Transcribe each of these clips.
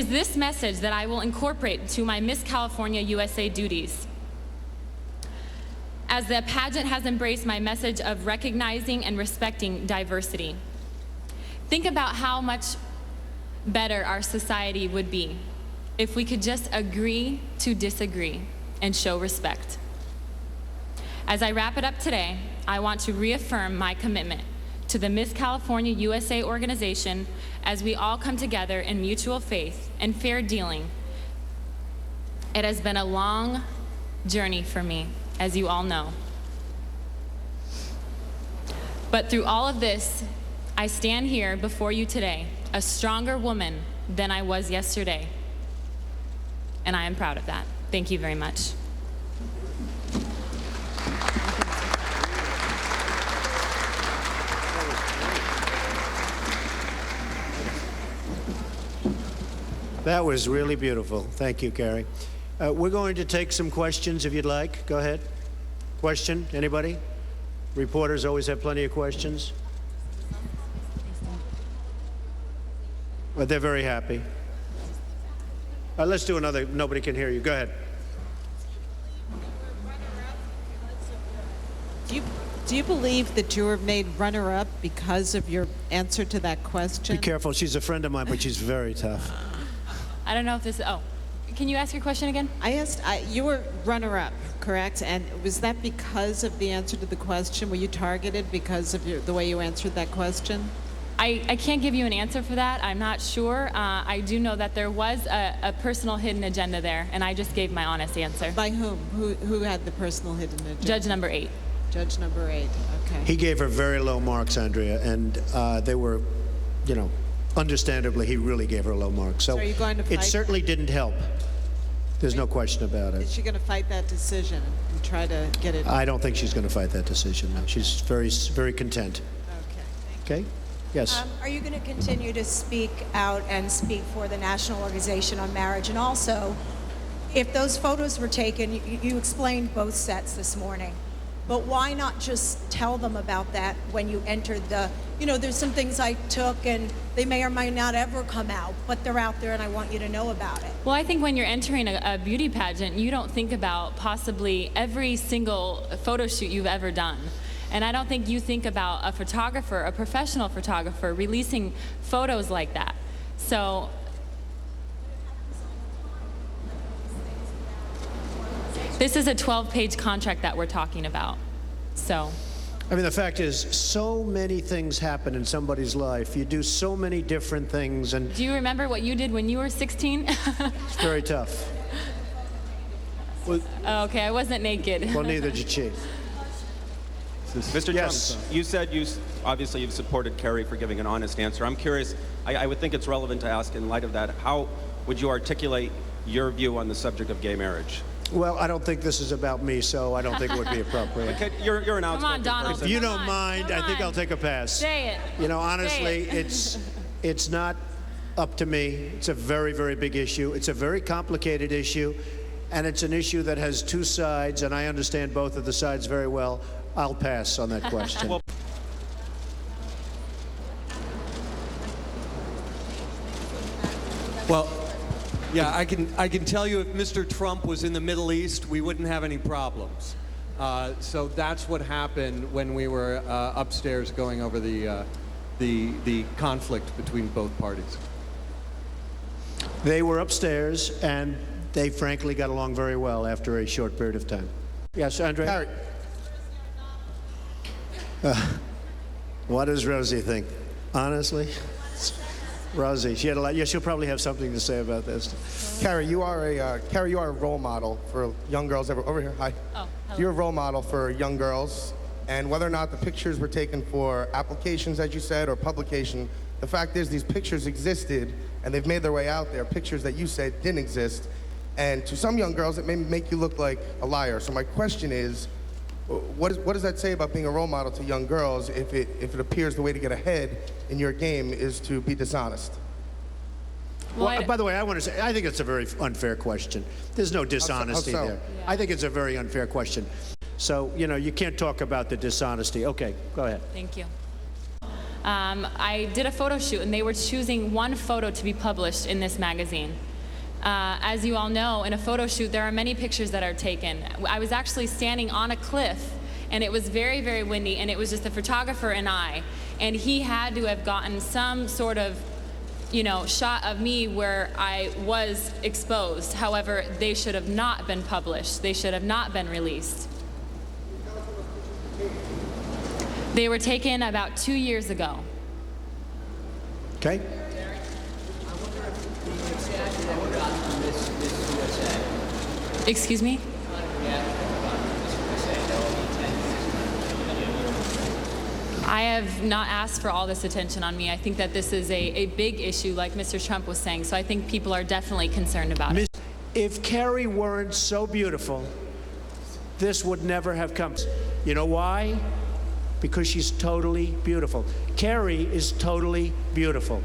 It is this message that I will incorporate to my Miss California USA duties. As the pageant has embraced my message of recognizing and respecting diversity. Think about how much better our society would be if we could just agree to disagree and show respect. As I wrap it up today, I want to reaffirm my commitment to the Miss California USA organization as we all come together in mutual faith and fair dealing. It has been a long journey for me, as you all know. But through all of this, I stand here before you today, a stronger woman than I was yesterday. And I am proud of that. Thank you very much. That was really beautiful. Thank you, Carrie. We're going to take some questions if you'd like. Go ahead. Question, anybody? Reporters always have plenty of questions. But they're very happy. Let's do another, nobody can hear you. Go ahead. Do you believe that you were made runner-up because of your answer to that question? Be careful. She's a friend of mine, but she's very tough. I don't know if this, can you ask your question again? I asked, you were runner-up, correct? And was that because of the answer to the question? Were you targeted because of the way you answered that question? I can't give you an answer for that. I'm not sure. I do know that there was a personal hidden agenda there, and I just gave my honest answer. By whom? Who had the personal hidden agenda? Judge number 8. Judge number 8, okay. He gave her very low marks, Andrea, and they were, understandably, he really gave her low marks. So are you going to fight it certainly didn't help. There's no question about it. Is she going to fight that decision and try to get it? I don't think she's going to fight that decision. Okay. She's very, very content. Okay. Okay? Yes. Are you going to continue to speak out and speak for the National Organization on Marriage? And also, if those photos were taken, you explained both sets this morning, but why not just tell them about that when you entered the, there's some things I took and they may or may not ever come out, but they're out there and I want you to know about it. Well, I think when you're entering a beauty pageant, you don't think about possibly every single photo shoot you've ever done. And I don't think you think about a photographer, a professional photographer, releasing photos like that. So, this is a 12-page contract that we're talking about. So, I mean, the fact is, so many things happen in somebody's life. You do so many different things, and do you remember what you did when you were 16? it's very tough. Well, okay, I wasn't naked. Well, neither did she. Mr. Yes. Trump, you said obviously you've supported Carrie for giving an honest answer. I'm curious, I would think it's relevant to ask in light of that, how would you articulate your view on the subject of gay marriage? Well, I don't think this is about me, so I don't think it would be appropriate. Okay, you're an outspoken Come on, Donald. person. If you Come don't on, mind, come I think on. I'll take a pass. Say it. Honestly, it's not up to me. It's a very, very big issue. It's a very complicated issue, and it's an issue that has two sides, and I understand both of the sides very well. I'll pass on that question. Well, yeah, I can tell you if Mr. Trump was in the Middle East, we wouldn't have any problems. So that's what happened when we were upstairs going over the conflict between both parties. They were upstairs, and they frankly got along very well after a short period of time. Yes, Andre? Carrie. What does Rosie think? Honestly? Rosie, she had a lot. Yeah, she'll probably have something to say about this. Carrie, you are a role model for young girls. Over here, hi. Oh, hello. You're a role model for young girls, and whether or not the pictures were taken for applications, as you said, or publication, the fact is these pictures existed, and they've made their way out there, pictures that you said didn't exist, and to some young girls, it may make you look like a liar. So my question is, what does that say about being a role model to young girls if it appears the way to get ahead in your game is to be dishonest? Well, by the way, I want to say, I think it's a very unfair question. There's no dishonesty How so? there. Yeah. I think it's a very unfair question. So, you can't talk about the dishonesty. Okay, go ahead. Thank you. I did a photo shoot, and they were choosing one photo to be published in this magazine. As you all know, in a photo shoot, there are many pictures that are taken. I was actually standing on a cliff, and it was very, very windy, and it was just the photographer and I. And he had to have gotten some sort of, shot of me where I was exposed. However, they should have not been published. They should have not been released. They were taken about 2 years ago. Okay? Excuse me? I have not asked for all this attention on me. I think that this is a big issue, like Mr. Trump was saying, so I think people are definitely concerned about it. If Carrie weren't so beautiful, this would never have come. You know why? Because she's totally beautiful. Carrie is totally beautiful.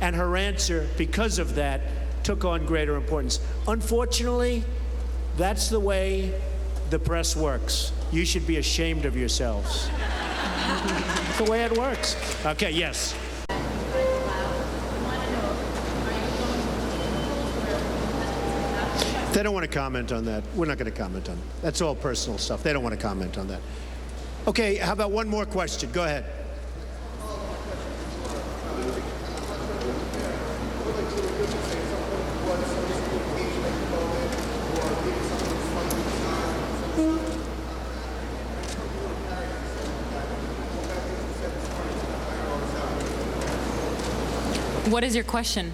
And her answer, because of that, took on greater importance. Unfortunately, that's the way the press works. You should be ashamed of yourselves. It's the way it works. Okay, yes. They don't want to comment on that. We're not going to comment on it. That's all personal stuff. They don't want to comment on that. Okay, how about one more question? Go ahead. What is your question?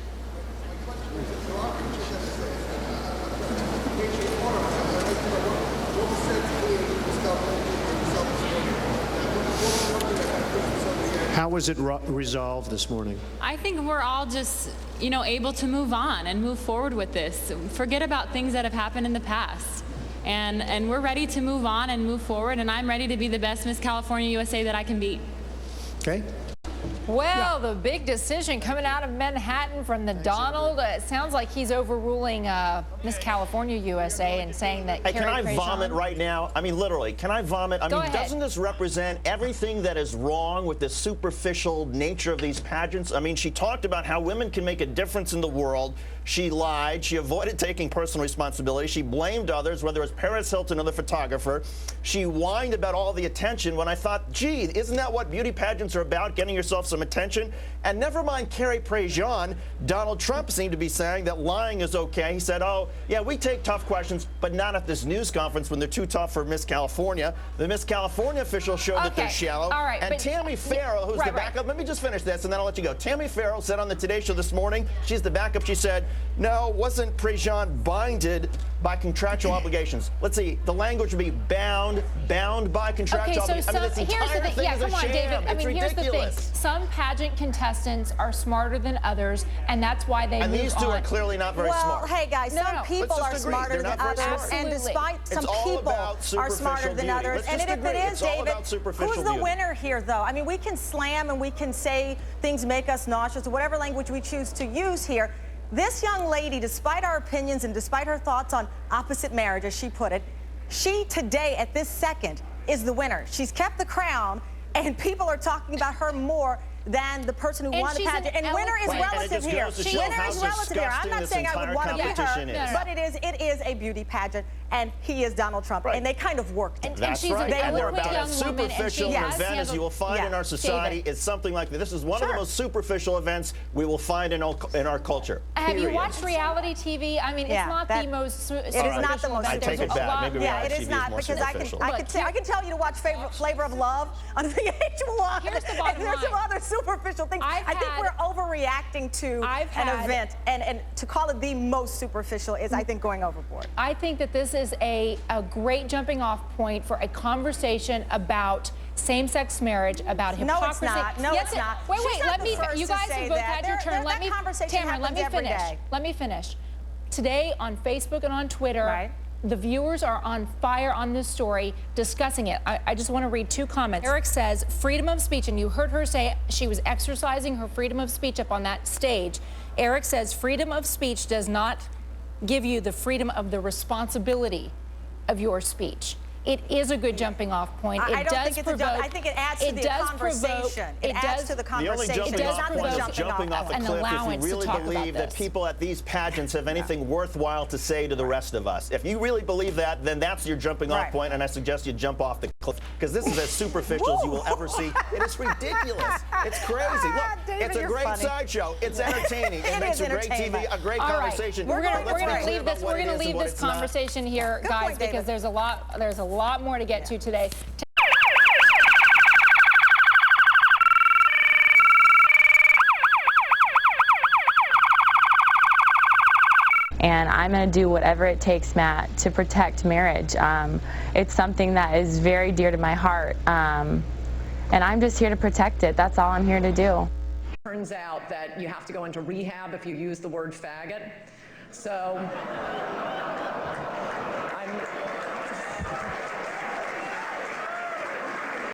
How was it resolved this morning? I think we're all just, able to move on and move forward with this. Forget about things that have happened in the past. And we're ready to move on and move forward, and I'm ready to be the best Miss California USA that I can be. Okay. Well, the big decision coming out of Manhattan from the Donald. It sounds like he's overruling Miss California USA and saying that Hey, can I Carrie vomit Prejean, right now? I mean, literally, can I vomit? Go ahead. Doesn't this represent everything that is wrong with the superficial nature of these pageants? I mean, she talked about how women can make a difference in the world. She lied. She avoided taking personal responsibility. She blamed others, whether it was Paris Hilton or the photographer. She whined about all the attention when I thought, gee, isn't that what beauty pageants are about, getting yourself some attention? And never mind Carrie Prejean, Donald Trump seemed to be saying that lying is okay. He said, oh, yeah, we take tough questions, but not at this news conference when they're too tough for Miss California. The Miss California officials showed that they're shallow. All right, and but Tammy Farrell, who's the backup, let me just finish this and then I'll let you go. Tammy Farrell said on the Today Show this morning, she's the backup, she said, no, wasn't Prejean binded by contractual obligations? Let's see, the language would be bound by contractual obligations. I mean, this entire thing yeah, is a come on, sham. David. I It's mean, here's the thing. ridiculous. Some pageant contestants are smarter than others, and that's why they And move these two on. are clearly not very Well, smart. hey guys, No, some no. people Let's are just agree. smarter They're than not very others, smart. and despite some It's all people about are superficial smarter than beauty. others. Let's And just if agree. it is, It's all David, about superficial who's the beauty. winner here, though? I mean, we can slam and we can say things make us nauseous, or whatever language we choose to use here. This young lady, despite our opinions and despite her thoughts on opposite marriage, as she put it, she today, at this second, is the winner. She's kept the crown, and people are talking about her more than the person who And won the she's an pageant. And winner is eloquent- And it relative just here. goes to show Winner how is relative here. I'm disgusting not this saying I would entire want to be competition her, is. but it is a beauty pageant, and he is Donald Trump, Right. and they kind of worked it. That's she's an right. And they're eloquent about young as woman, and she superficial an has event the as you will find Yeah. in our society. David. It's something like this. This is one of the Sure. most superficial events we will find in our culture. Have you period. watched reality TV? I mean, Yeah, it's not that- the most. It is not the most. I take it There's a back. lot- Maybe Yeah, reality it is TV not, more because superficial. I can tell you to watch Flavor of Love on VH1. Here's the bottom and there's some line. other superficial things. I think had- we're overreacting to an event, and to call it the most superficial is, I think, going overboard. I think that this is a great jumping off point for a conversation about same-sex marriage, about No, hypocrisy. it's not. No, Yes, it's not. Wait, She's not let the me. first You to guys say have both that. had your turn. That conversation Tamara, let me happens every finish. day. Let me finish. Today on Facebook and on Twitter, Right. the viewers are on fire on this story, discussing it. I just want to read two comments. Eric says, freedom of speech, and you heard her say she was exercising her freedom of speech up on that stage. Eric says, freedom of speech does not give you the freedom of the responsibility of your speech. it is a good jumping off point. I It don't does think it's a provoke. jump. I think it adds to it the does conversation. Provoke, It adds to the The only conversation. jumping It's off not the point is jumping jumping off a an cliff if allowance you to really talk about believe that this. people at these pageants have anything worthwhile to say to the rest of us. If you really believe that, then that's your jumping off Right. point, and I suggest you jump off the cliff, because this is as superficial as you will ever see. It is ridiculous. It's crazy. Look, David, it's a you're great funny. sideshow. It's entertaining. It makes is a great TV, entertainment. a great All right. conversation. We're But let's gonna be clear leave about this. what We're it gonna is and leave what this it's not. conversation here, Good guys, point, because David. there's a lot more to get to today. And I'm going to do whatever it takes, Matt, to protect marriage. It's something that is very dear to my heart, and I'm just here to protect it. That's all I'm here to do. Turns out that you have to go into rehab if you use the word faggot. So